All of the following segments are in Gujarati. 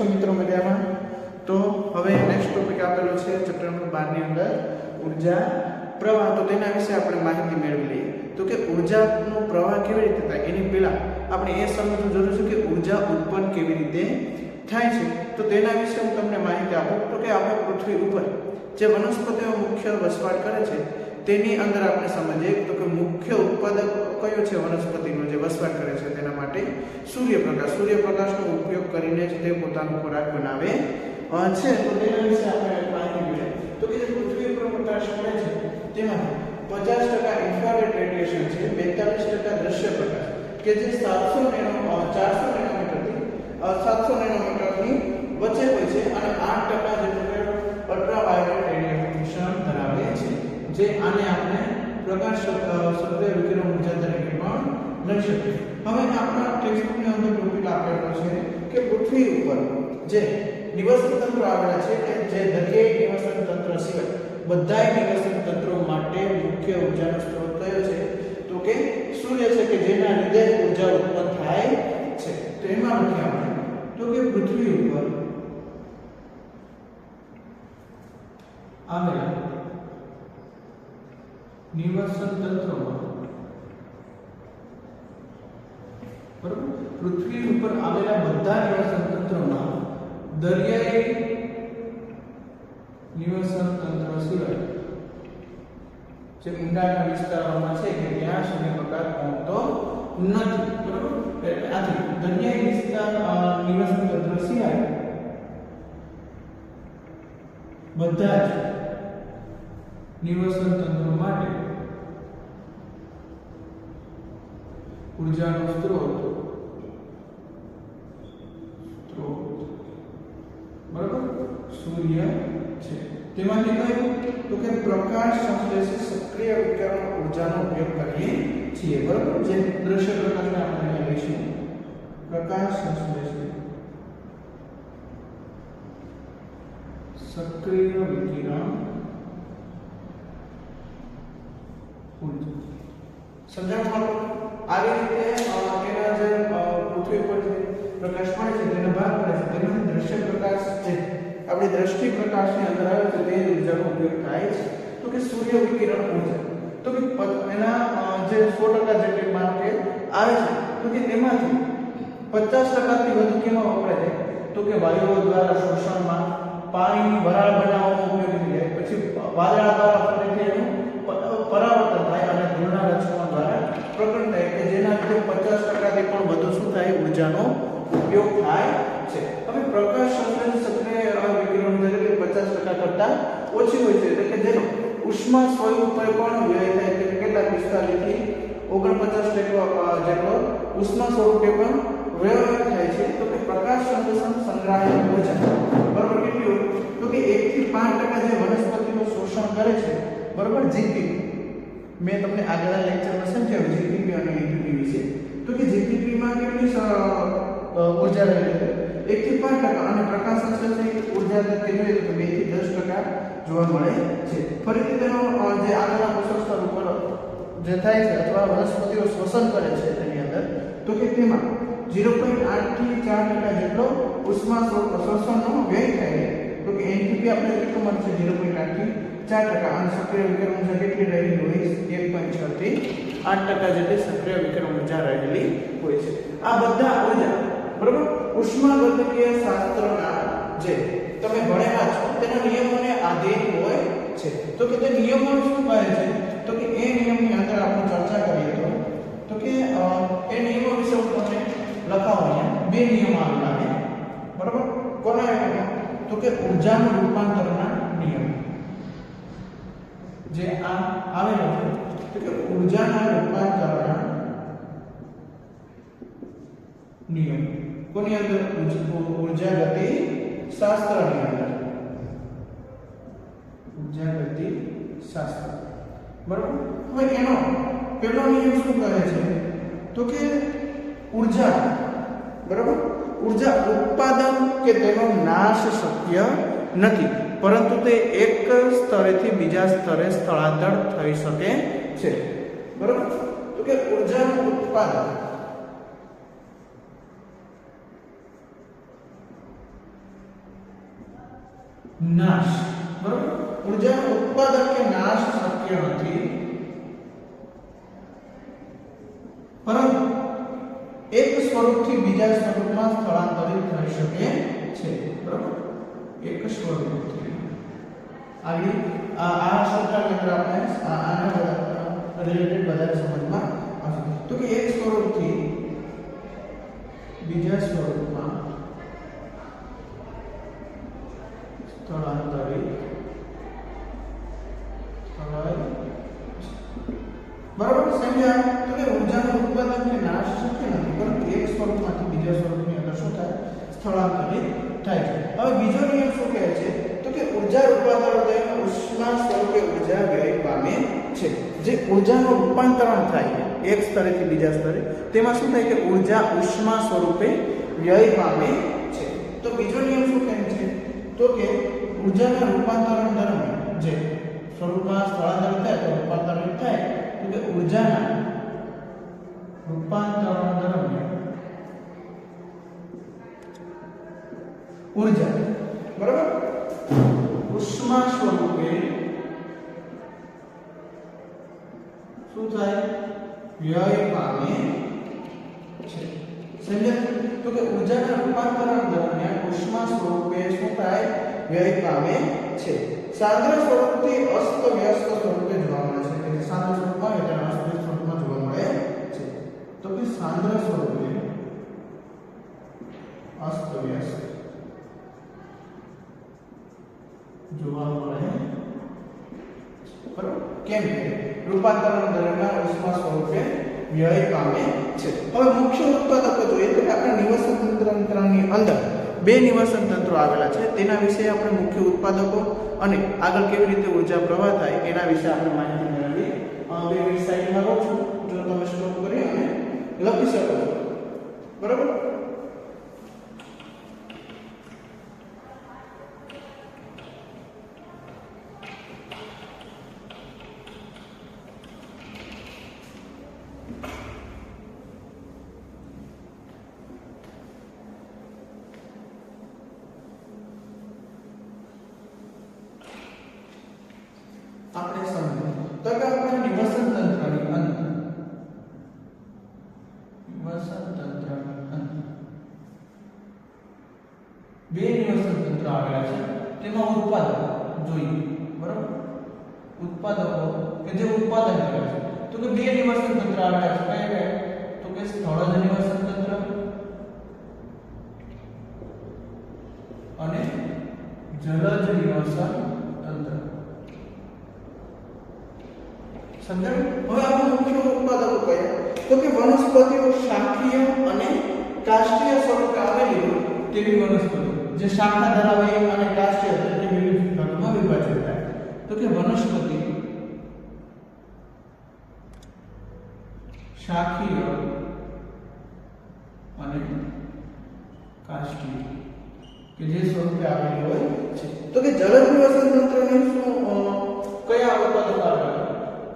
છો મિત્રો મજામાં? તો હવે નેક્સ્ટ ટોપિક આપેલો છે ચેપ્ટર નંબર 12 ની અંદર ઊર્જા પ્રવાહ. તો તેના વિશે આપણે માહિતી મેળવી લઈએ. તો કે ઊર્જાનો પ્રવાહ કેવી રીતે થાય એની પહેલા આપણે એ સમજવું જરૂરી છે કે ઊર્જા ઉત્પન્ન કેવી રીતે થાય છે. તો તેના વિશે હું તમને માહિતી આપું. તો કે આપણે પૃથ્વી ઉપર જે વનસ્પતિઓ મુખ્ય વસવાટ કરે છે તેની અંદર આપણે સમજીએ તો કે મુખ્ય ઉત્પાદક કયો છે વનસ્પતિનો જે વસવાટ કરે છે તેના માટે સૂર્યપ્રકાશનો ઉપયોગ કરીને જ તે પોતાનો ખોરાક બનાવે છે. તો તેના વિશે આપણે માહિતી મેળવીએ. તો કે જે પૃથ્વી પર પ્રકાશ પડે છે તેમાં 50% ઇન્ફ્રારેડ રેડિયેશન છે, 42% દ્રશ્ય પ્રકાશ કે જે 400 નેનોમીટરથી 700 નેનોમીટરની વચ્ચે હોય છે અને 8% જેટલું અલ્ટ્રાવાયોલેટ રેડિયેશન ધરાવે છે, જે આને આપણે પ્રકાશ સક્રિય વિકિરણ ઊર્જા તરીકે પણ લઈ શકીએ. હવે આપણા ટેક્સ્ટબુકની અંદર ટોપિક આપેલો છે કે પૃથ્વી ઉપર જે નિવસન તંત્રો આવેલા છે કે જે દરેક નિવસન તંત્ર સિવાય બધાય નિવસન તંત્રો માટે મુખ્ય ઊર્જાનો સ્ત્રોત કયો છે? તો કે સૂર્ય છે કે જેના લીધે ઊર્જા ઉત્પન્ન થાય છે. તો એમાં લખીએ આપણે તો કે પૃથ્વી ઉપર આવેલા નિવસન તંત્રોમાં બરાબર પૃથ્વી ઉપર આવેલા બધા નિવસન તંત્રોમાં દરિયાઈ નિવસન તંત્ર સિવાય જે ઊંડાના વિસ્તારોમાં છે કે ત્યાં સૂર્યપ્રકાશ પહોંચતો નથી. બરાબર એટલે આથી દરિયાઈ વિસ્તાર નિવસન તંત્ર સિવાય બધા જ નિવસન તંત્રો માટે ઊર્જાનો સ્ત્રોત બરાબર સૂર્ય છે. તેમાંથી કયું? તો કે પ્રકાશ સંશ્લેષિત સક્રિય વિકિરણ ઊર્જાનો ઉપયોગ કરીએ છીએ. બરાબર જે દ્રશ્ય પ્રકાશને આપણે અહીંયા લઈશું પ્રકાશ સંશ્લેષિત સક્રિય વિકિરણ ઊર્જા. સમજાણું? આવી રીતે એના જે પૃથ્વી પર જે પ્રકાશ પડે છે તેનો ભાગ પડે છે તેમાંથી દ્રશ્ય પ્રકાશ છે આપણી દ્રષ્ટિ પ્રકાશની અંદર આવે છે તે ઊર્જાનો ઉપયોગ થાય છે. તો કે સૂર્ય વિકિરણ ઊર્જા તો કે એના જે 100% જેટલી માન કે આવે છે તો કે તેમાંથી 50% થી વધુ કેમાં વપરાય છે? તો કે વાયુઓ દ્વારા શોષણમાં, પાણીની વરાળ બનાવવામાં ઉપયોગી થાય, પછી વાદળા દ્વારા ફરીથી એનું પરાવર્તન થાય અને ધૂળના રચકણો દ્વારા પ્રકટ થાય કે જેના લીધે 50% થી પણ વધુ શું થાય ઊર્જાનો ઉપયોગ થાય છે. હવે પ્રકાશ સંશ્લેષિત સક્રિય વિકિરણ એટલે 50% કરતા ઓછી હોય છે એટલે કે જેનો ઉષ્મા સ્વરૂપે પણ વ્યય થાય છે. કેટલા 45 થી 49% જેટલો ઉષ્મા સ્વરૂપે પણ વ્યય થાય છે. તો કે પ્રકાશ સંશ્લેષણ સંગ્રહાય ઊર્જા બરાબર કેટલી હોય? તો કે 1 થી 5% જે વનસ્પતિનું શોષણ કરે છે બરાબર જીપી. મેં તમને આગળના લેક્ચરમાં સમજાવ્યું જીપીપી અને એટીપી વિશે. તો કે જીપીપી માં કેટલી ઊર્જા રહેલી છે? 1 થી 5% અને પ્રકાશ સંશ્લેષિત ઊર્જા કેટલી હોય તો 2 થી 10% જોવા મળે છે. ફરીથી તેનો જે આગળના પોષક સ્તર ઉપર જે થાય છે અથવા વનસ્પતિઓ શોષણ કરે છે તેની અંદર તો કે તેમાં 0.8 થી 4% જેટલો ઉષ્મા શોષણનો વ્યય થાય છે. તો કે એનટીપી આપણે કેટલું મળશે? 0.8 થી 4% અને સક્રિય વિકિરણ ઊર્જા કેટલી રહેલી હોય? 1.6 થી 8% જેટલી સક્રિય વિકિરણ ઊર્જા રહેલી હોય છે. આ બધા ઊર્જા બરાબર ઉષ્માગતિકીય શાસ્ત્રના જે તમે ભણેલા છો તેના નિયમોને આધીન હોય છે. તો કે તે નિયમો શું કહે છે? તો કે એ નિયમની અંદર આપણે ચર્ચા કરીએ તો કે એ નિયમો વિશે હું તમને લખાવું. અહીંયા બે નિયમો આવેલા છે બરાબર. કોના નિયમો? તો કે ઊર્જાનું રૂપાંતરના નિયમ જે આ આવેલો છે તો કે ઊર્જાના રૂપાંતરના નિયમ કોની અંદર? ઊર્જા ગતિ શાસ્ત્રની અંદર. ઊર્જા ગતિ શાસ્ત્ર બરાબર. હવે એનો પહેલો નિયમ શું કહે છે? તો કે ઊર્જા બરાબર ઊર્જા ઉત્પાદન કે તેનો નાશ શક્ય નથી, પરંતુ તે એક સ્તરેથી બીજા સ્તરે સ્થળાંતર થઈ શકે છે. બરાબર. તો કે ઊર્જાનું ઉત્પાદન નાશ, બરોબર. ઊર્જાનું ઉત્પાદન કે નાશ શક્ય નથી, પરંતુ એક સ્વરૂપથી બીજા સ્વરૂપમાં સ્થળાંતરિત થઈ શકે છે, બરોબર. એક સ્વરૂપથી આગળ આ સૂત્રની અંદર આપણે આના રિલેટેડ વધારે સમજમાં આવશે. તો કે એક સ્વરૂપથી બીજા સ્વરૂપમાં સ્થળાંતરિત, બરાબર સમજ્યા. તો કે ઊર્જાનું ઉત્પાદન કે નાશ શક્ય નથી, પરંતુ એક સ્વરૂપમાંથી બીજા સ્વરૂપની અંદર શું થાય, સ્થળાંતરિત થાય છે. હવે બીજો નિયમ શું કહે છે, તો કે ઊર્જા રૂપાંતરણ થઈને ઉષ્મા સ્વરૂપે ઊર્જા વ્યય પામે છે. જે ઊર્જાનું રૂપાંતરણ થાય એક સ્તરેથી બીજા સ્તરે, તેમાં શું થાય કે ઊર્જા ઉષ્મા સ્વરૂપે વ્યય પામે છે. તો બીજો નિયમ શું કહે છે, તો કે ઊર્જાના રૂપાંતરણ દરમિયાન જે સ્વરૂપમાં સ્થળાંતરિત થાય તો રૂપાંતરિત થાય, તો કે ઊર્જાના રૂપાંતરણ દરમિયાન ઊર્જા, બરાબર, ઉષ્મા સ્વરૂપે શું થાય, વ્યય પામે છે. સમજ્યા. તો કે ઊર્જાના રૂપાંતરણ દરમિયાન ઉષ્મા સ્વરૂપે શું થાય, વ્યય પામે છે. સાંદ્ર સ્વરૂપથી અસ્ત વ્યસ્ત સ્વરૂપે જોવા મળે છે. એટલે સાંદ્ર સ્વરૂપમાં એટલે અસ્ત વ્યસ્ત સ્વરૂપમાં જોવા મળે છે. તો કે સાંદ્ર સ્વરૂપે અસ્ત વ્યસ્ત જોવા મળે, બરાબર. કેમ કે રૂપાંતરણ દરમિયાન ઉષ્મા સ્વરૂપે વ્યય પામે છે. હવે મુખ્ય ઉત્પાદકો જોઈએ તો આપણે નિવસન તંત્રની અંદર બે નિવસન તંત્રો આવેલા છે, તેના વિશે આપણે મુખ્ય ઉત્પાદકો અને આગળ કેવી રીતે ઊર્જા પ્રવાહ થાય એના વિશે આપણે માહિતી મેળવી. બે વેબસાઇટમાં રહો છું, જો તમે સ્ટોપ કરી અને લખી શકો છો, બરાબર. આપણે સમજીએ તો કે આપણે નિવસન તંત્રની અંદર બે નિવસન તંત્ર આવેલા છે, તેમાં ઉત્પાદકો જોઈએ, બરાબર. ઉત્પાદકો કે જે ઉત્પાદન કરે છે, તો કે બે નિવસન તંત્ર આવેલા છે. કયા કયા, તો કે સ્થળજ નિવસન તંત્ર અને જલજ નિવસન તંત્ર. સમજાયું. હવે આપણે મુખ્ય ઉત્પાદકો કયા, તો કે વનસ્પતિઓ શાખીય અને કાષ્ઠીય સ્વરૂપે આવેલી હોય તેવી વનસ્પતિઓ જે શાખા ધરાવે અને કાષ્ઠીય એટલે વિવિધ ભાગોમાં વિભાજિત થાય. તો કે વનસ્પતિ શાખીય અને કાષ્ઠીય કે જે સ્વરૂપે આવેલી હોય છે. તો કે જલજ નિવસન તંત્રની શું કયા ઉત્પાદકો આવેલા,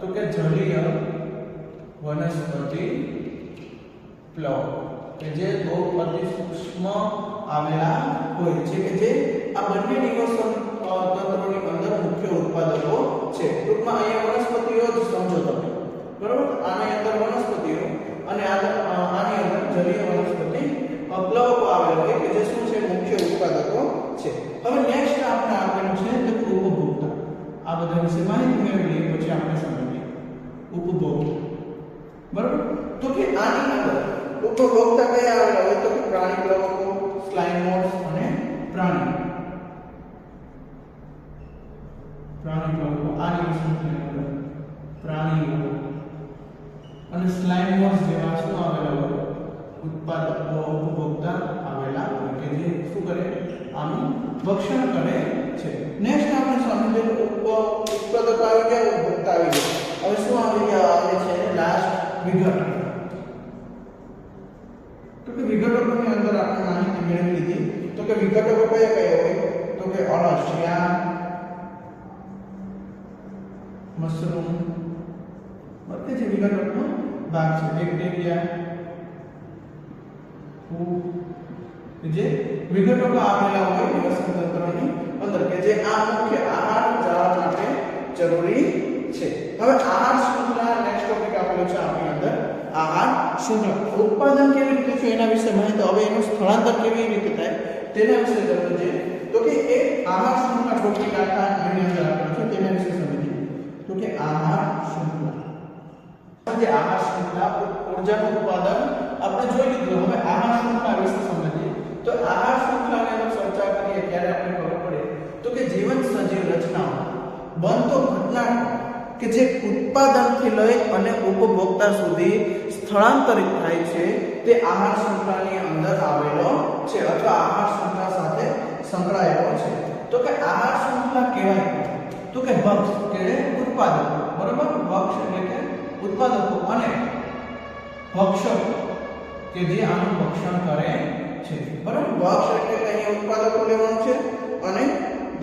તો કે જલીય વનસ્પતિ પ્લવ કે જે દો અતિ સૂક્ષ્મ આવેલા હોય છે, કે જે આ બંને નિવસન તંત્રોની અંદર મુખ્ય ઉત્પાદકો છે. ટૂંકમાં અહીંયા વનસ્પતિઓ જ સમજો તમે, બરાબર. આની અંદર વનસ્પતિઓ અને આની અંદર જલીય વનસ્પતિ પ્લવકો આવેલા હોય કે જે શું છે, મુખ્ય ઉત્પાદકો છે. હવે નેક્સ્ટ આપણે આપેલું છે તો ઉપભોક્તા. આ બધા વિશે માહિતી મેળવી લઈએ પછી આપણે સમજીએ ઉપભોક્તા, બરાબર. તો કે આની અંદર ઉપભોક્તા કયા આવેલા હોય, તો કે પ્રાણી પ્લવકો, સ્લાઇમ મોડ્સ અને પ્રાણી પ્લવકો. આની વિશે પ્રાણીઓ અને સ્લાઇમ મોડ્સ જેવા શું આવેલા હોય, ઉત્પાદકો ઉપભોક્તા આવેલા હોય કે જે શું કરે, આનું ભક્ષણ કરે છે. નેક્સ્ટ આપણે સમજીએ ઉત્પાદકો આવી ગયા, ઉપભોક્તા આવી ગયા. હવે શું આવી ગયા, આવે છે લાસ્ટ વિઘટક. તો કે વિઘટકોની અંદર આપણે માહિતી મેળવી લીધી. તો કે વિઘટકો કયા કયા હોય, તો કે અળસિયા, મશરૂમ, બધે જે વિઘટકનો ભાગ છે. બેક્ટેરિયા, ફૂગ, જે વિઘટકો આવેલા હોય નિવસન તંત્રની અંદર કે જે આ મુખ્ય આહાર જાળવવા માટે જરૂરી છે. હવે આહાર શૃંખલા નેક્સ્ટ ટોપિક આપેલો છે આપણી અંદર આહાર શૃંખલા. ઉત્પાદન કેવી રીતે છે એના વિશે માહિતી. હવે એનું સ્થળાંતર કેવી રીતે થાય તેના વિશે સમજીએ. તો કે એક આહાર શૃંખલા ટોપિક આખા એની અંદર આપેલો છે તેના વિશે સમજીએ. તો કે આહાર શૃંખલા, જે આહાર શૃંખલા ઊર્જાનું ઉત્પાદન આપણે જોઈ લીધું. હવે આહાર શૃંખલા વિશે સમજીએ. તો આહાર શૃંખલાની અંદર ચર્ચા કરીએ ત્યારે આપણે ખબર પડે તો કે જીવંત સજીવ રચનાઓ બનતો ઘટનાઓ કે જે ઉત્પાદનથી લઈ અને ઉપભોક્તા સુધી સ્થળાંતરિત થાય છે તે આહાર શૃંખલાની અંદર આવેલો છે અથવા આહાર શૃંખલા સાથે સંકળાયેલો છે. તો કે આહાર શૃંખલા કહેવાય તો કે ભક્ષ કે ઉત્પાદક, બરાબર. ભક્ષ એટલે કે ઉત્પાદકો અને ભક્ષકો કે જે આનું ભક્ષણ કરે છે, બરાબર. ભક્ષ એટલે કે અહીંયા ઉત્પાદકો લેવાનું છે અને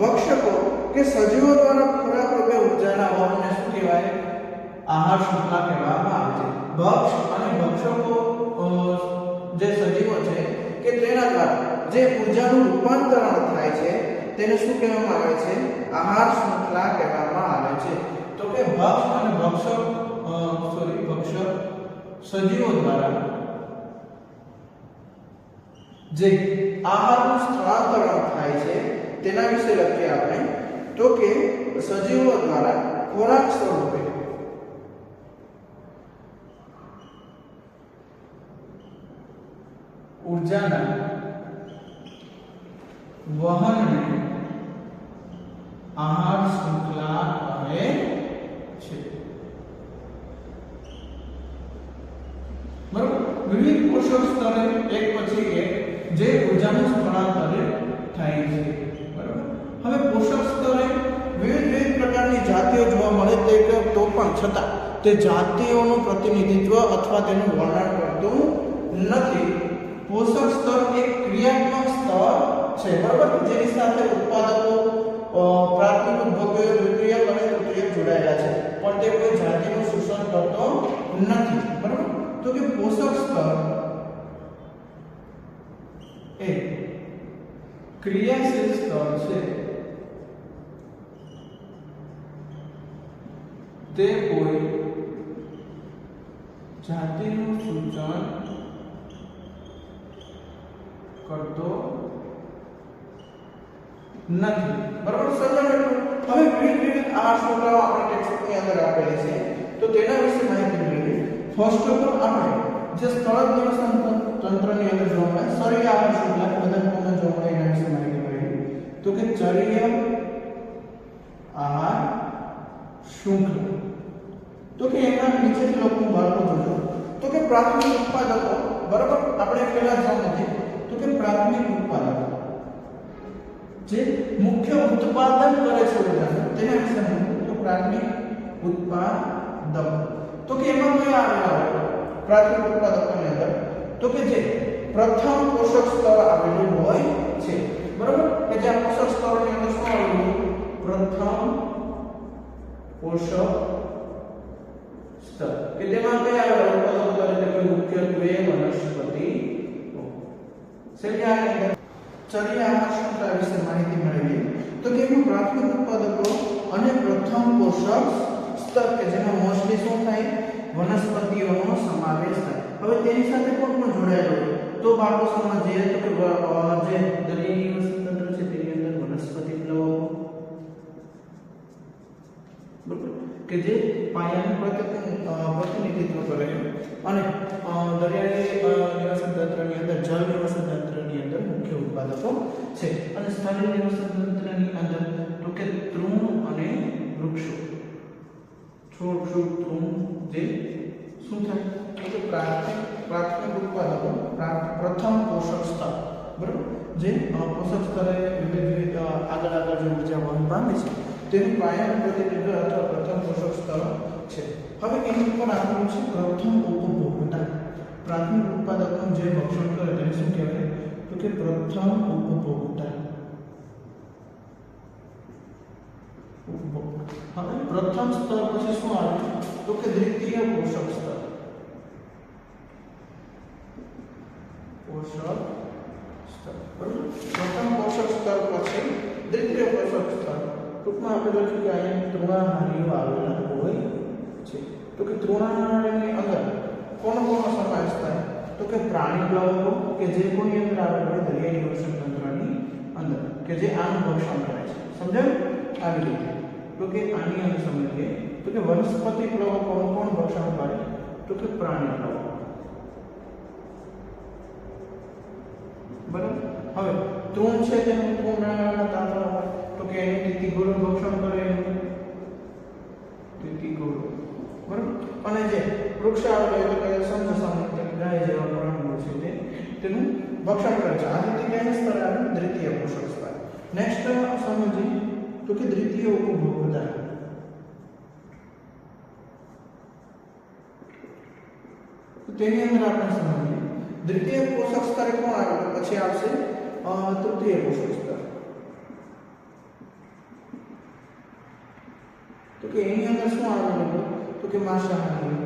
ભક્ષકો કે સજીવો દ્વારા ખોરાક રૂપે ઉર્જાના વહનને શું કહેવાય? આહાર શૃંખલા કહેવામાં આવે છે. ભક્ષ અને ભક્ષકો જે સજીવો છે કે તેના દ્વારા જે ઉર્જાનું રૂપાંતરણ થાય છે તેને શું કહેવામાં આવે છે? આહાર શૃંખલા કહેવામાં આવે છે. તો કે ભક્ષ અને ભક્ષક સજીવો દ્વારા જે આહારનું સ્થળાંતરણ થાય છે તેના વિશે લખીએ આપણે. તો કે સજીવો દ્વારા ખોરાક સ્વરૂપે ઉર્જાના વહનને આહાર શૃંખલા કહે છે, બરાબર. વિવિધ પોષક સ્તરે એક પછી એક જે ઉર્જાનું સ્થળાંતર થાય છે, બરાબર. હવે પોષક સ્તરે વિવિધ પ્રકારની જાતિઓ જોવા મળે તો પણ છતાં તે જાતિઓનું પ્રતિનિધિત્વ અથવા તેનું વર્ણન કરતું નથી. પોષક સ્તર એક ક્રિયાત્મક સ્તર છે, બરાબર, જેની સાથે ઉત્પાદકો, પ્રાથમિક ઉદ્યોગો, દ્વિતીયક અને તૃતીયક જોડાયેલા છે, પણ તે કોઈ જાતિનું શોષણ કરતો નથી, બરાબર. તો કે પોષક સ્તર એ ક્રિયાશીલ સ્તર છે, તે કોઈ જાતિનું સૂચન કરતો નથી, બરાબર. હવે વિવિધ આહાર શૃંખલાઓ આપણે ટેક્સ્ટની અંદર આપેલી છે તો તેના વિશે માહિતી મેળવીએ. ફર્સ્ટ ઓફ ઓલ આપણે જે સ્થળ નિવસન તંત્રની અંદર જોવા મળે ચરીય આહાર શૃંખલા બધા કોને જોવા મળે એના વિશે માહિતી મેળવીએ. તો કે ચરીય આહાર શૃંખલા, તો કે એના નીચેથી લખવું બાળકો જોજો. તો કે પ્રાથમિક ઉત્પાદકો, બરાબર. આપણે પહેલા સમજીએ તો કે પ્રાથમિક ઉત્પાદકો જે મુખ્ય ઉત્પાદન કરે છે ઉર્જાનું તેના વિશે તો પ્રાથમિક ઉત્પાદક. તો કે એમાં કયા આવેલા પ્રાથમિક ઉત્પાદકોની અંદર? તો કે જે પ્રથમ પોષક સ્તર આવેલું હોય છે, બરાબર. કે જે આ પોષક સ્તરોની અંદર શું આવેલું? પ્રથમ પોષક સ્તર કે તેમાં કયા આવેલા ઉત્પાદકો તરીકે કોઈ મુખ્યત્વે વનસ્પતિ સમજ્યા. ચરીય આહાર શૃંખલા વિશે માહિતી મેળવીએ. તો કે એમાં પ્રાથમિક ઉત્પાદકો અને પ્રથમ પોષક સ્તર કે જેમાં મોસ્ટલી શું થાય? વનસ્પતિઓનો સમાવેશ થાય. હવે તેની સાથે કોણ જોડાયેલું તો બાળકો સમજીએ તો કે જે દરિયાઈ નિવસનતંત્ર છે તેની અંદર વનસ્પતિ પ્લવકો, બરાબર, કે જે પાયાનું પ્રતિનિધિત્વ કરે છે અને દરિયાઈ નિવસનતંત્રની અંદર જળ નિવસનતંત્રની અંદર મુખ્ય ઉત્પાદકો છે. અને સ્થળીય નિવસનતંત્રની અંદર તો કે તૃણ અને વૃક્ષો, છોડ વૃક્ષ તૃણ જે શું થાય તો પ્રાથમિક ઉત્પાદકો પ્રથમ પોષક સ્તર, બરાબર, જે પોષક સ્તરે વિવિધ આગળ જે ઉર્જા વહન પામે છે તેનું પાયાનું પ્રતિનિધિત્વ અથવા પ્રથમ પોષક સ્તર છે. હવે એની ઉપર આપેલું છે પ્રથમ ઉપભોક્તા. પ્રાથમિક ઉત્પાદકનું જે ભક્ષણ કરે તેને શું કહેવાય? તો કે પ્રથમ ઉપભોક્તા. હવે પ્રથમ સ્તર પછી શું આવે તો કે દ્વિતીય પોષક સ્તર. પ્રથમ પોષક સ્તર પછી દ્વિતીય પોષક સ્તર ટૂંકમાં આપણે લખ્યું કે અહીંયા તૃણાહારીઓ આવેલા હોય છે. તો કે તૃણાહારીની અંદર કોનો સમાવેશ થાય? તો કે પ્રાણી પ્લવકો કે જે કોની અંદર આવેલા હોય દરિયાઈ નિવસન તંત્રની અંદર કે જે આનું ભક્ષણ કરે છે. સમજાયું? આવી રીતે. તો કે આની અંદર સમજીએ તો કે વનસ્પતિ પ્લવકોનું કોણ ભક્ષણ કરે? તો કે પ્રાણી પ્લવકો. બરાબર. હવે તૃણ છે તેનું તૃણના તાંતણા હોય તો કે એને તિતિગોળો ભક્ષણ કરે તિતિગોળો. બરાબર. અને જે વૃક્ષ આવેલો એટલે કે સમસામયિક ગાય જેવા પ્રાણીઓ છે તે તેનું ભક્ષણ કરે છે. આ રીતે કયા સ્તર આવે? દ્વિતીય પોષક સ્તર. નેક્સ્ટ સમજીએ તો કે દ્વિતીય ઉપભોક્તા. તેની અંદર આપણે સમજીએ દ્વિતીય પોષક સ્તર કોણ આવે? પછી આવશે તૃતીય પોષક સ્તર. તો કે એની અંદર શું આવેલું હોય? તો કે માંસાહારી.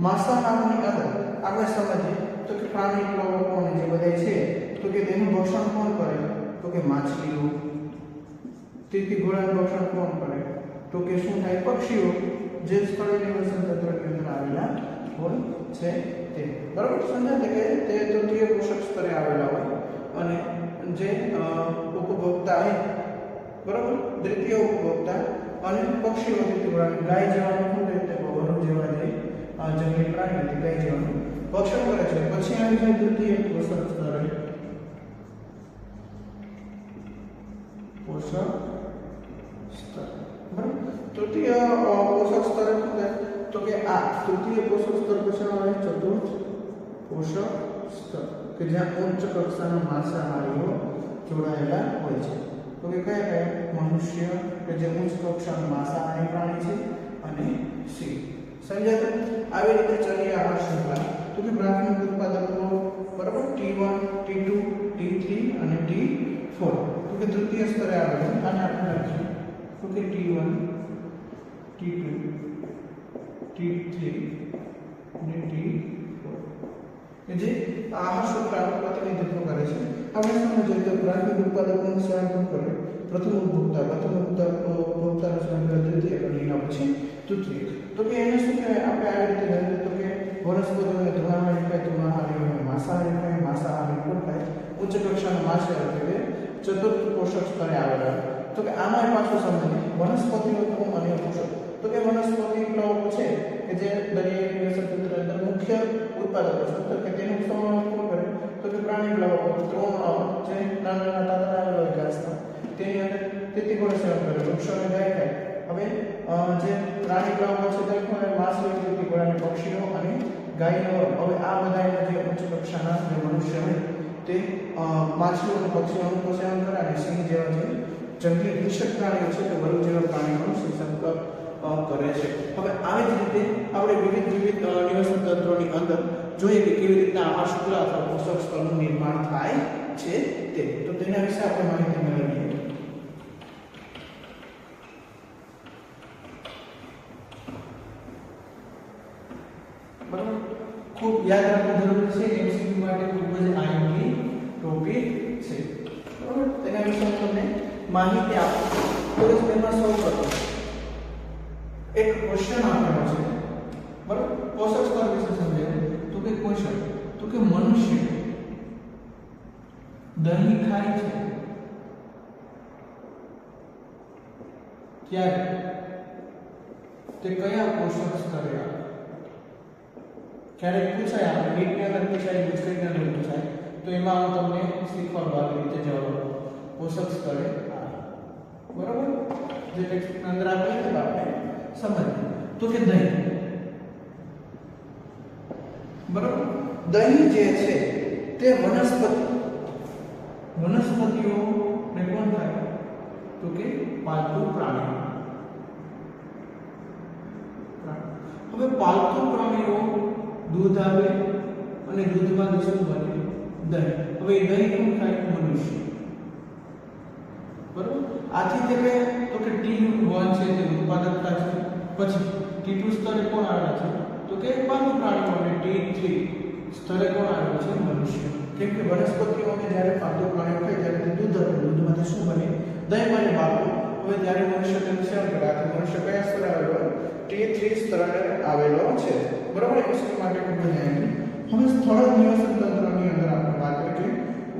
માંસાહારની અંદર આપણે સમજીએ તો કે પ્રાણી પ્લવકો અને જે બધા છે તો કે તેનું ભક્ષણ કોણ કરે? તો કે માછલીઓ. તિતિગોળાનું ભક્ષણ કોણ કરે? તો કે શું થાય? પક્ષીઓ જે સ્થળે નિવસન તંત્રની અંદર આવેલા હોય છે તે. બરાબર. સમજાય કે તે તૃતીય પોષક સ્તરે આવેલા હોય અને જે ઉપભોક્તા હોય બરાબર દ્વિતીય ઉપભોક્તા અને પક્ષીઓ તિતિગોળા ગાય જેવાનું શું રીતે વરુ જેવા જે જંગલી પ્રાણીઓ ગાય જેવાનું ભક્ષણ કરે છે. પછી આવી જાય તૃતીય પોષક સ્તરે પોષક સ્તર. બરાબર. તૃતીય પોષક સ્તર એટલે તો કે આ તૃતીય પોષક સ્તર પછી આવે ચતુર્થ પોષક સ્તર કે જ્યાં ઉચ્ચ કક્ષાના માંસાહારીઓ જોડાયેલા હોય છે. તો કે કયા મનુષ્ય કે જે ઉચ્ચ કક્ષાના માંસાહારી પ્રાણી છે અને સિંહ. સમજાતું? આવી રીતે ચલી આહાર શૃંખલા. તો કે પ્રાથમિક ઉત્પાદકો બરાબર T1 T2 T3 અને T4 તો કે તૃતીય સ્તરે આવેલું અને આપણે લખીએ તો કે T1 T2 T3 અને T4 કે જે આહાર શૃંખલાનું પ્રતિનિધિત્વ કરે છે. આપણે સમજીએ તો પ્રાથમિક ઉત્પાદકોનું સેવન કરે પ્રથમ ઉપભોક્તાનું સેવન કરે દ્વિતીય અને એના પછી તૃતીય. તો કે એને શું કહેવાય? આપણે આવી રીતે ગણીએ તો કે વનસ્પતિઓને તૃણાહારી ખાય, તૃણાહારીઓને માંસાહારી ખાય, માંસાહારી કોણ ખાય? ઉચ્ચ કક્ષાના માંસાહારી એટલે ચતુર્થ પોષક સ્તરે આવેલા. તો કે આમાં પાછું સમજીએ વનસ્પતિઓ તો અન્ય પોષક. તો કે વનસ્પતિ પ્લવકો છે કે જે દરિયાઈ નિવસન તંત્ર અંદર મુખ્ય ઉત્પાદકો છે તો કે તેનું સમાવેશ કોણ કરે? તો કે પ્રાણી પ્લવકો તૃણ જે નાના તાંતણા આવેલા હોય ઘાસના તેની અંદર તિતિગોળ સેવન કરે, વૃક્ષો અને ગાય ખાય. હવે જે પ્રાણી પ્લવકો છે તે કોણ? માછલીઓ, તિતિગોળ અને પક્ષીઓ અને ગાયનો. હવે આ બધા જે ઉચ્ચ કક્ષાના જે મનુષ્ય હોય તે માછલીઓ અને પક્ષીઓનું સેવન કરે અને સિંહ જેવા જે જંગલી હિંસક પ્રાણીઓ છે તે વરુ જેવા પ્રાણીઓનું શિક્ષણ કરે છે. હવે આવી જ રીતે આપણે વિવિધ નિવસન તંત્રોની અંદર જોઈએ કે કેવી રીતના આહાર શૃંખલા અથવા પોષક સ્તરનું નિર્માણ થાય છે તે. તો તેના વિશે આપણે માહિતી મેળવીએ. બરાબર. ખૂબ યાદ રાખવું જરૂરી છે. MCQ માટે ખૂબ જ આઈએમપી ટોપિક છે. બરાબર. તેના વિશે હું તમને માહિતી આપું. તો તેમાં સૌપ્રથમ એક ક્વેશ્ચન આપેલો છે. બરાબર. પોષક સ્તર વિશે સમજાય તો કે ક્વેશ્ચન તો કે મનુષ્ય દહીં ખાય છે ત્યારે તે કયા પોષક સ્તરે આવે? ક્યારેક પૂછાય, આપણે નીટની અંદર પૂછાય, ગુજકેટની અંદર પૂછાય તો એમાં હું તમને શીખવાડવા આવી રીતે જવાબ પોષક સ્તરે આવે. બરાબર. જે ટેક્સ્ટની અંદર આપેલું છે આપણે સમજીએ તો કે દહીં. બરાબર. દહીં જે છે તે વનસ્પતિઓ ને કોણ થાય? તો કે પાલતુ પ્રાણીઓ. હવે પાલતુ પ્રાણીઓ દૂધ આપે અને દૂધમાંથી શું બને? દહીં. હવે દહીં કોણ ખાય? મનુષ્ય. બરાબર. આથી તે કહે તો કે T1 છે તે ઉત્પાદકતા છે. પછી T2 સ્તરે કોણ આવે છે? તો કે પાલતુ પ્રાણીઓ અને T3 સ્તરે કોણ આવે છે? મનુષ્ય. કેમ કે વનસ્પતિઓને જ્યારે પાલતુ પ્રાણીઓ ખાય ત્યારે તે દૂધ આપે, દૂધમાંથી શું બને? દહીં બને બાળકો. હવે ત્યારે મનુષ્ય તેનું સેવન કરે. આથી મનુષ્ય કયા સ્તરે આવેલો? T3 સ્તરે આવેલો છે. બરાબર? એસિડ માટે ખૂબ જ ધ્યાન. હવે સ્થળ નિવસન તંત્રની અંદર આપણે વાત કરીએ કે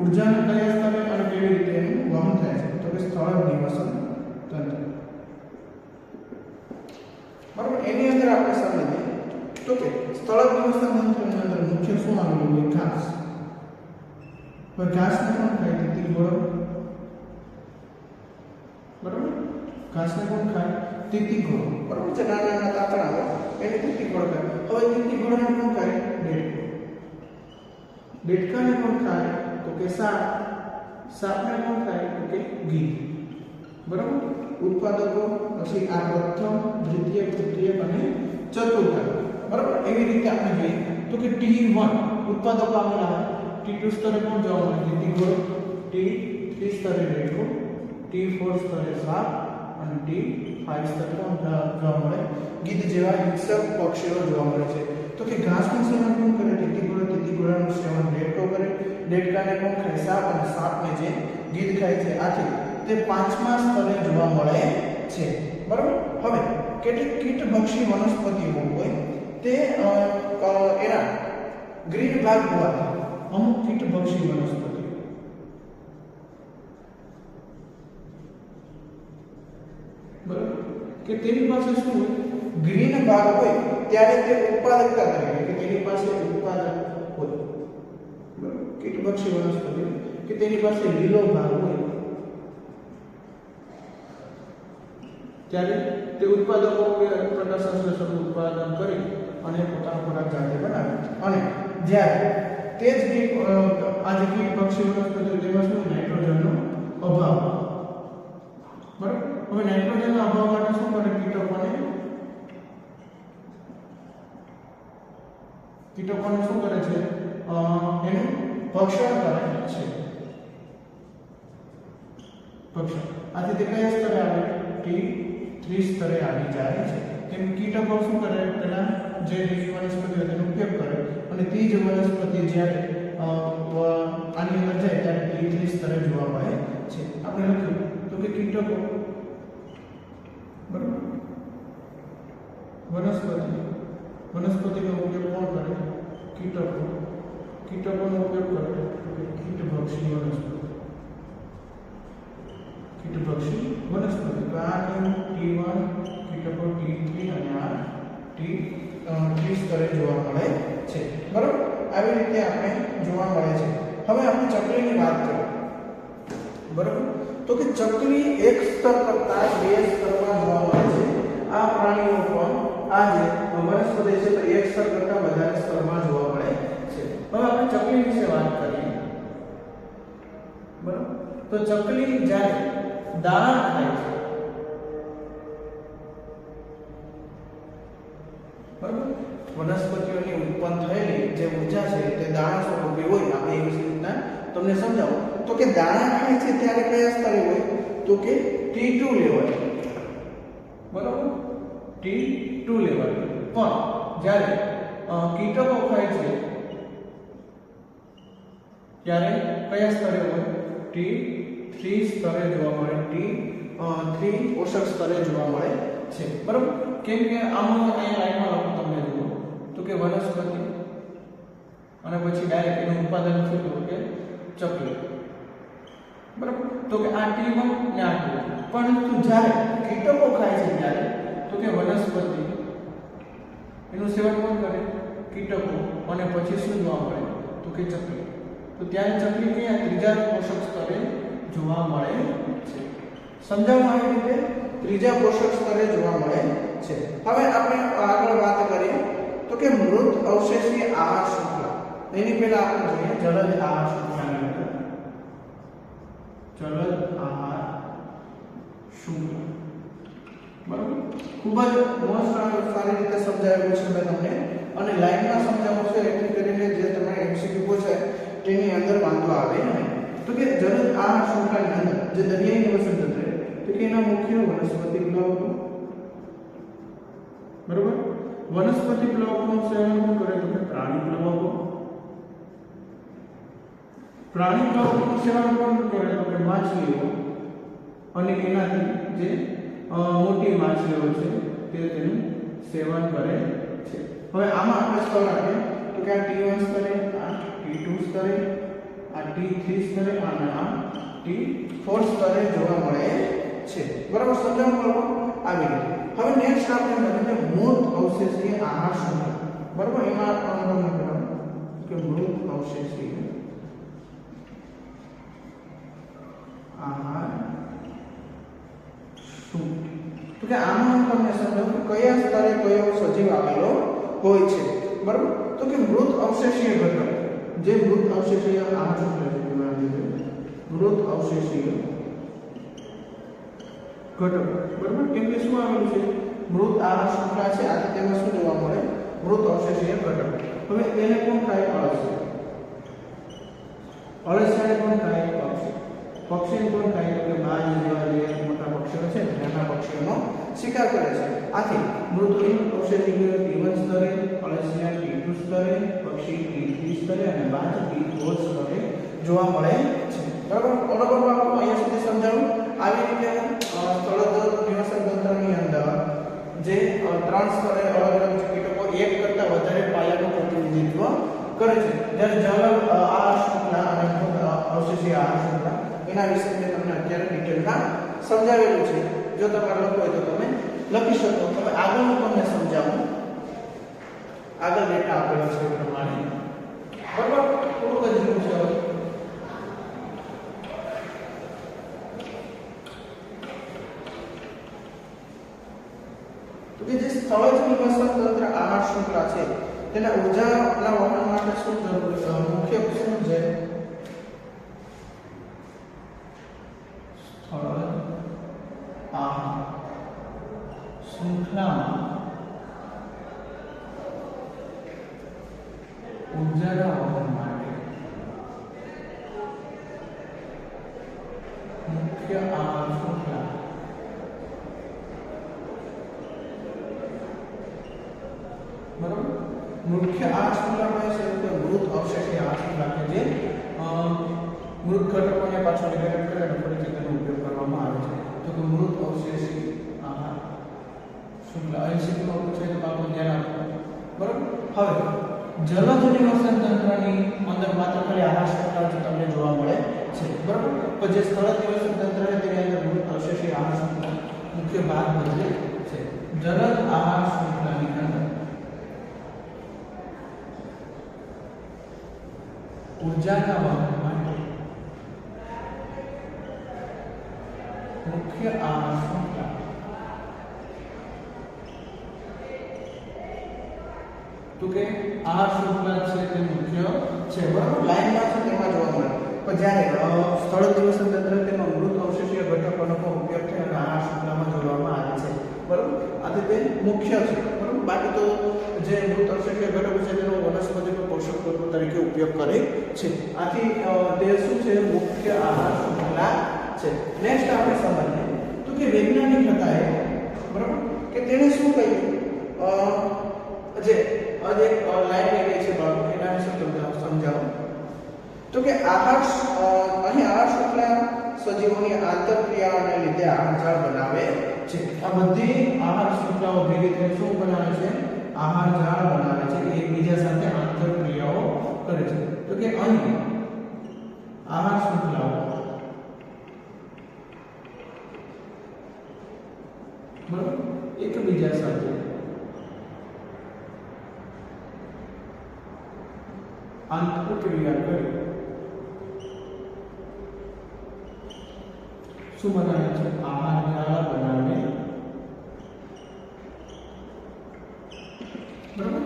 ઉર્જાના કયા સ્તરે અને કેવી રીતે એનું વહન થાય છે. તો કે સ્થળ નિવસન તંત્ર. બરાબર? એની અંદર આપણે સમજીએ તો કે સ્થળ નિવસન તંત્રની અંદર મુખ્ય શું આવેલું હોય? ઘાસ. હવે ઘાસને કોણ ખાય? તિતિલ ઘોડો. બરાબર? ઘાસને કોણ ખાય? તિતિલ ઘોડો. બરાબર છે? નાના નાના તાતણા આવે એને તિતિલ ઘોડો ખાય. હવે તિતિલ ઘોડોને કોણ ખાય? દેડકો. દેડકાને કોણ ખાય? તો કે સાપ. સાપને કોણ ખાય? તો કે ગીધ. બરાબર? ઉત્પાદકો પછી આ પ્રથમ, દ્વિતીય, તૃતીય અને ચતુર્થ. બરાબર? એવી રીતે આપણે જોઈએ તો કે T1 ઉત્પાદકો આવેલા, T2 સ્તરે કોણ જોવા મળે? તિતિલ ઘોડો. T3 સ્તરે દેડકો, T4 સ્તરે સાપ અને T5 સ્તરે કોણ જોવા મળે? ગીધ જેવા હિંસક પક્ષીઓ જોવા મળે છે. તો કે ઘાસનું સેવન કોણ કરે? તિતિલ ઘોડો. તિતિલ ઘોડાનું સેવન દેડકો કરે. દેડકાને કોણ ખાય? સાપ. અને સાપને જે ગીધ ખાય છે. આથી તે 5મા સ્તરે જોવા મળે છે. બરાબર? હવે કેટલીક કીટભક્ષી વનસ્પતિઓ હોય તે એના ગ્રીન ભાગ હોવાથી અમુક કીટભક્ષી વનસ્પતિ બરાબર કે તેની પાસે શું હોય? ગ્રીન ભાગ હોય ત્યારે તે ઉત્પાદકતા તરીકે કે તેની પાસે ઉત્પાદક હોય. બરાબર? કીટભક્ષી વનસ્પતિ કે તેની પાસે લીલો ભાગ હોય ત્યારે તે ઉત્પાદકો કે પ્રકાશ સંશ્લેષણ ઉત્પાદન કરી અને પોતાનો ખોરાક જાતે બનાવે. અને જ્યારે તે જ આ જે કીટભક્ષી વનસ્પતિઓ તેમાં શું? નાઇટ્રોજનનો અભાવ. બરાબર? હવે નાઇટ્રોજનના અભાવ માટે શું કરે? કીટકોને શું કરે છે? એનું ભક્ષણ કરે છે. ભક્ષણ. આથી તે કયા સ્તરે આવે? T3 સ્તરે આવી જાય છે. તેમ કીટકો શું કરે? પેલા જે વનસ્પતિઓ તેનો ઉપયોગ કરે અને તે જ વનસ્પતિ જ્યારે આની અંદર જાય ત્યારે T3 સ્તરે જોવા મળે છે. આપણે લખ્યું તો કે કીટકો બરાબર વનસ્પતિનો ઉપયોગ કોણ કરે? કીટકોનો ઉપયોગ કરે તો કે કીટભક્ષી વનસ્પતિ. કીટભક્ષી વનસ્પતિ. તો આ T1 કીટકો, T3 અને આ T3 સ્તરે જોવા મળે છે. બરાબર? આવી રીતે આપણે જોવા મળે છે. હવે આપણે ચકલીની વાત કરીએ. બરાબર? તો કે ચકલી એક સ્તર કરતા બે સ્તરમાં જોવા મળે છે. આ પ્રાણીઓ પણ આ જે વનસ્પતિ છે તો એક સ્તર કરતા વધારે સ્તરમાં જોવા મળે છે. હવે આપણે ચકલી વિશે વાત કરીએ. બરાબર? તો ચકલી જ્યારે દાણા ખાય છે, બરાબર? વનસ્પતિઓની ઉત્પન્ન થયેલી જે ઉર્જા છે તે દાણા સ્વરૂપે હોય. આપણે એ રીતના તમને સમજાવો તો કે દાણા ખાય છે ત્યારે કયા સ્તરે હોય? તો કે T2 લેવલ. બરાબર? T2 level. પણ જ્યારે કીટકો ખાય છે ત્યારે કયા સ્તરે હોય? T3 સ્તરે જોવા મળે. T3 પોષક સ્તરે જોવા મળે છે. બરાબર? કેમ કે આમાં અહીંયા લાઈનમાં લખું તમને જુઓ તો કે વનસ્પતિ અને પછી ડાયરેક્ટ એનું ઉત્પાદન થયું તો કે ચકલી. બરાબર? તો કે આ T1 ને આ T2. પરંતુ જ્યારે કીટકો ખાય છે ત્યારે તો કે વનસ્પતિ એનું સેવન કોણ કરે? કીટકો. અને પછી શું જોવા મળે? તો કે ચકલી. તો ત્યારે ચકલી ક્યાં? ત્રીજા પોષક સ્તરે જોવા મળે છે. સમજાવવામાં આવી રીતે ત્રીજા પોષક સ્તરે જોવા મળે છે. હવે આપણે આગળ વાત કરીએ તો કે મૃત અવશેષી આહાર શૃંખલા. એની પહેલા આપણે જોઈએ જલદ આહાર શૃંખલાની અંદર. જલદ આહાર શૃંખલા. બરાબર? ખૂબ જ મોસ્ટ સારી રીતે સમજાવેલું છે મેં તમને. અને લાઈનમાં સમજાવવું છે એટલે કરીને જે તમારે MCQ પૂછાય તેની અંદર વાંધો આવે નહીં. તો કે જલદ આહાર શૃંખલાની અંદર જે દરિયાઈ નિવસન તંત્ર તો કે એના મુખ્ય વનસ્પતિ પ્લવકો. બરાબર? વનસ્પતિ પ્લવકોનું સેવન કરે તો કે પ્રાણી પ્લવકો. પ્રાણી કવકનું સેવન કોણ કરે તો કે માછલીઓ અને એનાથી જે મોટી માછલીઓ છે તે તેનું સેવન કરે છે. હવે આમાં આપણે સ્તર આપીએ તો કે આ T1 સ્તરે, આ T2 સ્તરે, આ T3 સ્તરે અને આ T4 સ્તરે જોવા મળે છે. બરાબર, સમજાવવું બરાબર આવી રીતે. હવે નેક્સ્ટ આપણે જોઈએ કે મૃત અવશેષીય આહાર શૃંખલા. બરાબર, એમાં અનુગમન કરવાનું કે મૃત અવશેષીય આહાર શૃંખલા. તો કે આમાં હું તમને સમજાવું કે કયા સ્તરે કયો સજીવ આવેલો હોય છે. બરાબર, તો કે મૃત અવશેષીય ઘટક, જે મૃત અવશેષીય આહાર શૃંખલા છે તેમાં મૃત અવશેષીય ઘટક. બરાબર, કેમ કે શું આવેલું છે મૃત આહાર શૃંખલા છે, આથી તેમાં શું જોવા મળે મૃત અવશેષીય ઘટક. હવે એને કોણ ખાય? અળસિયા. અળસિયાને કોણ ખાય? પક્ષી. પક્ષીને કોણ ખાય? તો કે બાજ જેવા જે મોટા પક્ષીઓ છે નાના પક્ષીઓનો શિકાર કરે છે. આથી મૃત અવશેષીય T1 સ્તરે, અળસિયા T2 સ્તરે, પક્ષી T3 સ્તરે અને બાજ T4 સ્તરે જોવા મળે છે. બરાબર, બરાબર બાળકો, અહીંયા સુધી સમજાવું. આવી રીતે સ્થળોત્તર નિવસન તંત્રની અંદર જે 3 સ્તરે અલગ અલગ કીટકો એક કરતા વધારે પાયાનું પ્રતિનિધિત્વ કરે છે. જ્યારે જળ આહાર શૃંખલા અને અવશેષીય આહાર શૃંખલા એના વિશે મેં તમને અત્યારે ડિટેલમાં સમજાવેલું છે. જો તમારે લખવું હોય તો તમે લખી શકો. હવે આગળ હું તમને સમજાવું. આગળ ડેટા આપેલો છે એ પ્રમાણે. બરાબર, થોડુંક જ જોવું છે. તો કે જે સ્થળજ નિવસન તંત્ર આહાર શૃંખલા છે તેના ઉર્જાના વહન માટે શું જરૂરી છે? મુખ્ય શું છે? સ્થળજ આહાર શૃંખલામાં ઉર્જાના વહન માટે મુખ્ય આહાર શૃંખલા બરાબર. મુખ્ય આહાર શૃંખલામાં છે કે મૃત અવશેષીય આહાર શૃંખલા કે જે મૃત ઘટકોને પાછો ડિગ્રેડ કરે અને ફરીથી તેનો ઉપયોગ કરવામાં આવે છે. તો કે મૃત અવશેષી આહાર શૃંખલા અહીં શીખવાનું છે તો આપણે ધ્યાન આપવું. બરાબર, હવે જલજ નિવસન તંત્રની અંદર માત્ર ખાલી આહાર શૃંખલા તમને જોવા મળે છે. બરાબર, પણ જે સ્થળજ નિવસન તંત્ર છે તેની અંદર મૃત અવશેષી આહાર શૃંખલા મુખ્ય ભાગ ભજવે છે. જલજ આહાર શૃંખલાની અંદર ઉર્જાના વહન માટે મુખ્ય આહાર શૃંખલા તો કે આહાર શૃંખલા છે તે મુખ્ય છે. બરાબર, લાઈનમાં છે તેમાં જોવા મળે. પણ જ્યારે સ્થળ નિવસન તંત્ર તેમાં મૃત અવશેષીય ઘટકોનો ઉપયોગ થઈ અને આહાર શૃંખલામાં જોડવામાં આવે છે. બરાબર, આથી તે મુખ્ય છે. બરાબર, બાકી તો જે મૃત અવશેષીય ઘટકો છે તેનો વનસ્પતિનો પોષક તત્વ તરીકે ઉપયોગ કરે છે. આથી તે શું છે? મુખ્ય આહાર શૃંખલા છે. નેક્સ્ટ આપણે સમજીએ તો કે વૈજ્ઞાનિક હતા એ, બરાબર, કે તેણે શું કહ્યું? જે એક લાઈન આવી છે બાળકો, એના વિશે સમજાવો. તો કે આહાર અહીં આહાર શૃંખલા સજીવોની આંતરક્રિયાઓને લીધે આહાર જાળ બનાવે છે. આ બધી આહાર શૃંખલાઓ ભેગી થઈને શું બનાવે છે? આહાર જાળ બનાવે છે, એકબીજા સાથે આંતરક્રિયાઓ કરે છે. તો કે અહીં આહાર શૃંખલાઓ બરાબર એકબીજા સાથે આંતરક્રિયા કરી શું બનાવે છે? આહાર જાળ બનાવે. બરાબર,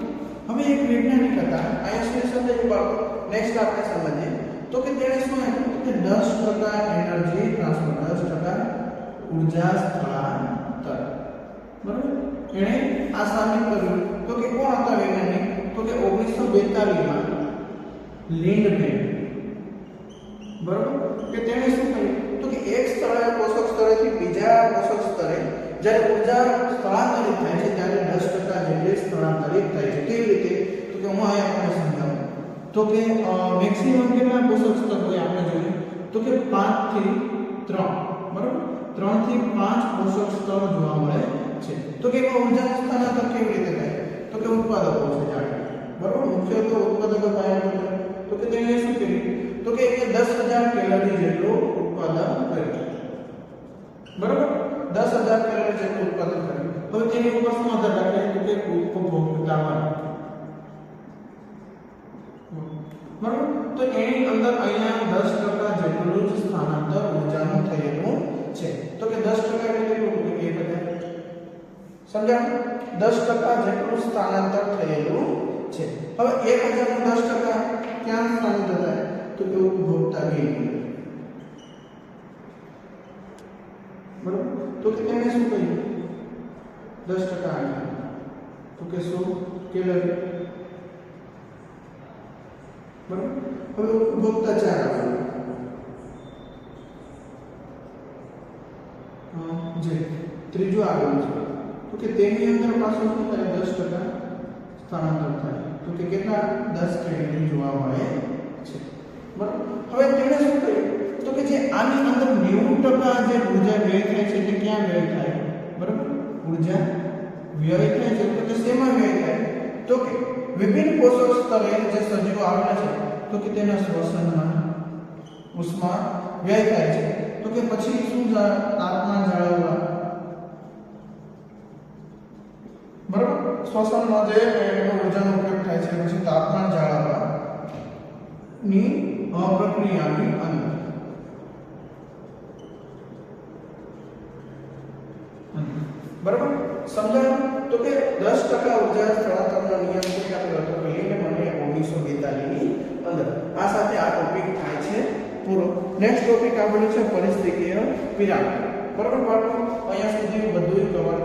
હવે એક વૈજ્ઞાનિક હતા, અહીંયા સુધી સમજાયું બાળકો. નેક્સ્ટ આપણે સમજીએ તો કે તેણે શું આપ્યું કે 10% એનર્જી ટ્રાન્સફર, 10% ઉર્જા સ્થળાંતર. બરાબર, એણે આ સાબિત કર્યું. તો કે કોણ હતા વૈજ્ઞાનિક? તો કે 1942 માં લિન્ડમેન. બરાબર, કે તેણે શું કર્યું? તો કે એક સ્થળે પોષક સ્તરેથી બીજા પોષક સ્તરે જ્યારે ઉર્જા સ્થળાંતરિત થાય છે ત્યારે 10% જેટલી સ્થળાંતરિત થાય છે. કેવી રીતે? તો કે હું અહીંયા તમને સમજાવું. તો કે મેક્સિમમ કેટલા પોષક સ્તર હોય આપણે જોઈએ તો કે 5 થી 3 બરાબર 3 થી 5 પોષક સ્તર જોવા મળે છે તો કે એમાં ઊર્જાનું સ્થાનાંતર કેવી રીતે થાય તો કે ઉત્પાદકો છે જાણે બરાબર મુખ્ય તો ઉત્પાદકો પાયા તો કે તેને શું કર્યું તો કે એ 10000 કેલરી જેટલું ઉત્પાદન કર્યું બરાબર 10000 કેલરી જેટલું ઉત્પાદન કર્યું હવે તેની ઉપર શું આધાર રાખે તો કે ઉપભોક્તામાં બરાબર તો એની અંદર અહીંયા 10% જેટલું જ સ્થાનાંતર ઊર્જાનું થયેલું છે તો કે 10% એટલે કેટલું કે 1000 સમજાયું 10% જેટલું સ્થાનાંતર થયેલું છે હવે 1000 નું 10% ક્યાં સ્થાનાંતર થાય તો કે ઉપભોક્તા બિલ બરાબર તો કે તેને શું કહ્યું 10% આપ્યું તો કે શું કેલરી બરાબર હવે ઉપભોક્તા 4 આવ્યું જે ત્રીજું આવેલું છે તો કે તેની અંદર પાછું શું થાય 10% સ્થાનાંતર થાય તો કે કેટલા 10 કેલરી જોવા મળે છે બરાબર હવે તેણે શું કર્યું તો કે જે આની અંદર 90% જે ઊર્જા વ્યય થાય છે તે ક્યાં વ્યય થાય બરાબર ઊર્જા વ્યય થાય છે તો કે શેમાં વ્યય થાય તો કે વિભિન્ન પોષક સ્તરે જે સજીવો આવેલા છે તો કે તેના શ્વસનમાં ઉષ્મા વ્યય થાય છે તો કે પછી શું તાપમાન જાળવવા બરાબર શ્વસનમાં જે ઊર્જાનો ઉપયોગ થાય છે પછી તાપમાન જાળવવા ની પ્રક્રિયાની અંદર બરાબર સમજાયું તો કે 10% ઊર્જા સ્થળાંતરનો નિયમ છે કે આપણે હતો પહેલી મને 1942 ની અંદર આ સાથે આ ટોપિક થાય છે પૂરો નેક્સ્ટ ટોપિક આપણો છે પરિસ્થિતિકીય પિરામિડ બરાબર બાળકો અહીંયા સુધી બધું કવર